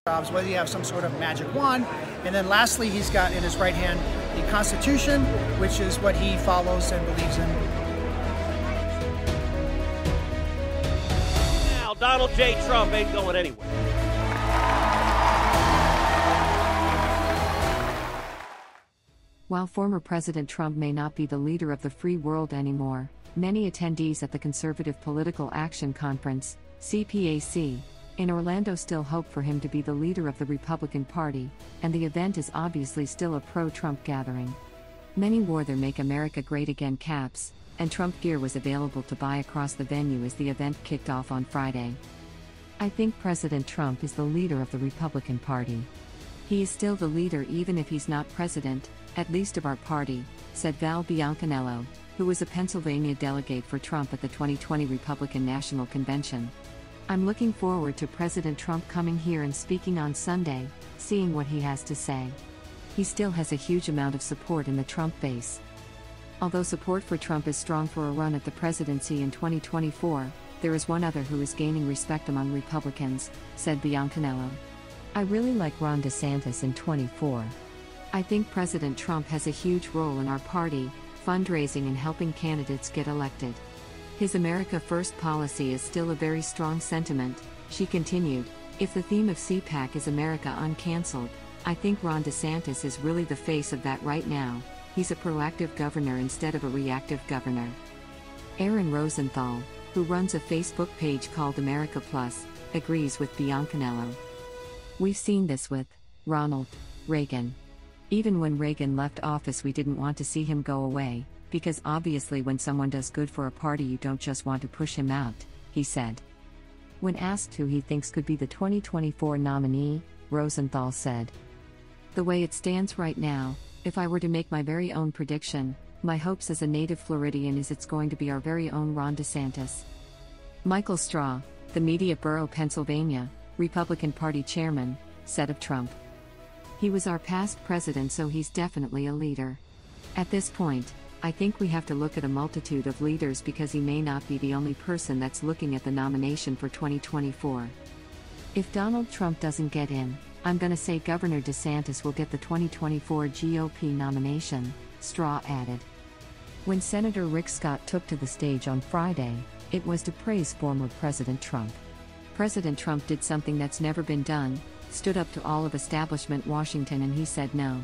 jobs, whether you have some sort of magic wand. And then lastly, he's got in his right hand the Constitution, which is what he follows and believes in. Now, Donald J. Trump ain't going anywhere. While former President Trump may not be the leader of the free world anymore, many attendees at the Conservative Political Action Conference, CPAC, in Orlando still hope for him to be the leader of the Republican Party, and the event is obviously still a pro-Trump gathering. Many wore their Make America Great Again caps, and Trump gear was available to buy across the venue as the event kicked off on Friday. I think President Trump is the leader of the Republican Party. He is still the leader even if he's not president, at least of our party, said Val Bianconello, who was a Pennsylvania delegate for Trump at the 2020 Republican National Convention. I'm looking forward to President Trump coming here and speaking on Sunday, seeing what he has to say. He still has a huge amount of support in the Trump base. Although support for Trump is strong for a run at the presidency in 2024, there is one other who is gaining respect among Republicans, said Bianconello. I really like Ron DeSantis in 24. I think President Trump has a huge role in our party, fundraising and helping candidates get elected. His America First policy is still a very strong sentiment, she continued. If the theme of CPAC is America Uncancelled, I think Ron DeSantis is really the face of that right now. He's a proactive governor instead of a reactive governor. Aaron Rosenthal, who runs a Facebook page called America Plus, agrees with Bianconello. We've seen this with Ronald Reagan. Even when Reagan left office, we didn't want to see him go away, because obviously when someone does good for a party you don't just want to push him out, he said. When asked who he thinks could be the 2024 nominee, Rosenthal said, "The way it stands right now, if I were to make my very own prediction, my hopes as a native Floridian is it's going to be our very own Ron DeSantis." Michael Straw, the Mediaborough, Pennsylvania, Republican Party chairman, said of Trump, "He was our past president, so he's definitely a leader. At this point, I think we have to look at a multitude of leaders because he may not be the only person that's looking at the nomination for 2024. If Donald Trump doesn't get in, I'm gonna say Governor DeSantis will get the 2024 GOP nomination," Straw added. When Senator Rick Scott took to the stage on Friday, it was to praise former President Trump. President Trump did something that's never been done, stood up to all of establishment Washington, and he said no.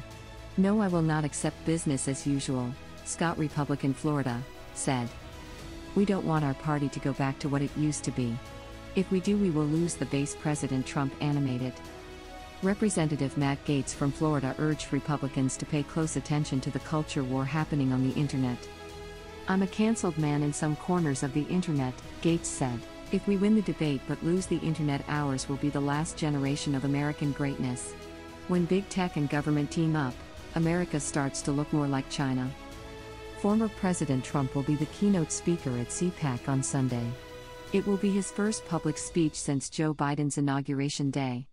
"No, I will not accept business as usual," Scott, Republican, Florida, said. "We don't want our party to go back to what it used to be. If we do, we will lose the base," President Trump animated. Representative Matt Gaetz from Florida urged Republicans to pay close attention to the culture war happening on the internet. "I'm a canceled man in some corners of the internet," Gaetz said. "If we win the debate but lose the internet, ours will be the last generation of American greatness. When big tech and government team up, America starts to look more like China." Former President Trump will be the keynote speaker at CPAC on Sunday. It will be his first public speech since Joe Biden's inauguration day.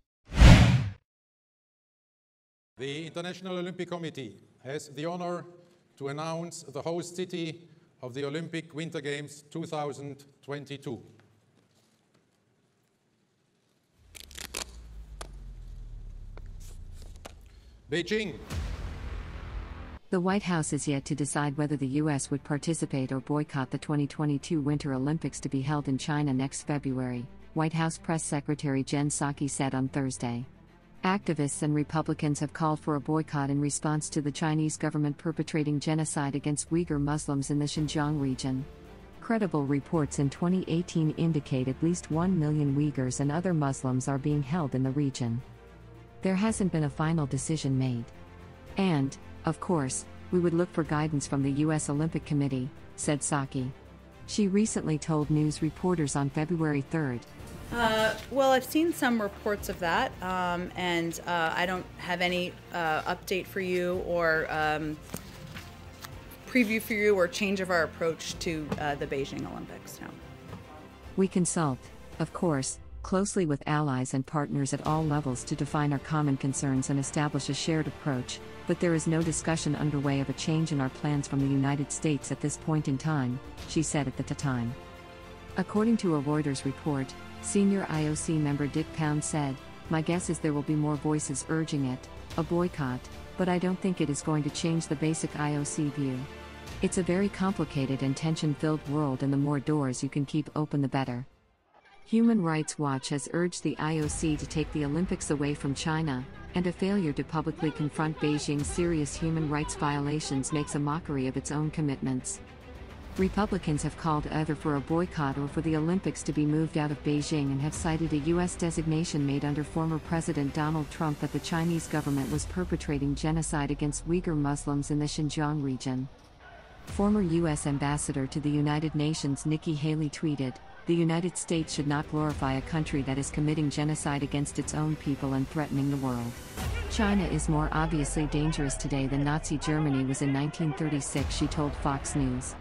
The International Olympic Committee has the honor to announce the host city of the Olympic Winter Games 2022. Beijing. The White House is yet to decide whether the U.S. would participate or boycott the 2022 Winter Olympics to be held in China next February, White House Press Secretary Jen Psaki said on Thursday. Activists and Republicans have called for a boycott in response to the Chinese government perpetrating genocide against Uyghur Muslims in the Xinjiang region. Credible reports in 2018 indicate at least 1 million Uyghurs and other Muslims are being held in the region. There hasn't been a final decision made. And, of course, we would look for guidance from the U.S. Olympic Committee, said Psaki. She recently told news reporters on February 3rd. Well, I've seen some reports of that, and I don't have any update for you or preview for you or change of our approach to the Beijing Olympics. No. We consult, of course, closely with allies and partners at all levels to define our common concerns and establish a shared approach, but there is no discussion underway of a change in our plans from the United States at this point in time, she said at the time. According to a Reuters report, senior IOC member Dick Pound said, My guess is there will be more voices urging it, a boycott, but I don't think it is going to change the basic IOC view. It's a very complicated and tension-filled world, and the more doors you can keep open the better. Human Rights Watch has urged the IOC to take the Olympics away from China, and a failure to publicly confront Beijing's serious human rights violations makes a mockery of its own commitments. Republicans have called either for a boycott or for the Olympics to be moved out of Beijing, and have cited a U.S. designation made under former President Donald Trump that the Chinese government was perpetrating genocide against Uyghur Muslims in the Xinjiang region. Former U.S. Ambassador to the United Nations Nikki Haley tweeted, "The United States should not glorify a country that is committing genocide against its own people and threatening the world. China is more obviously dangerous today than Nazi Germany was in 1936," she told Fox News.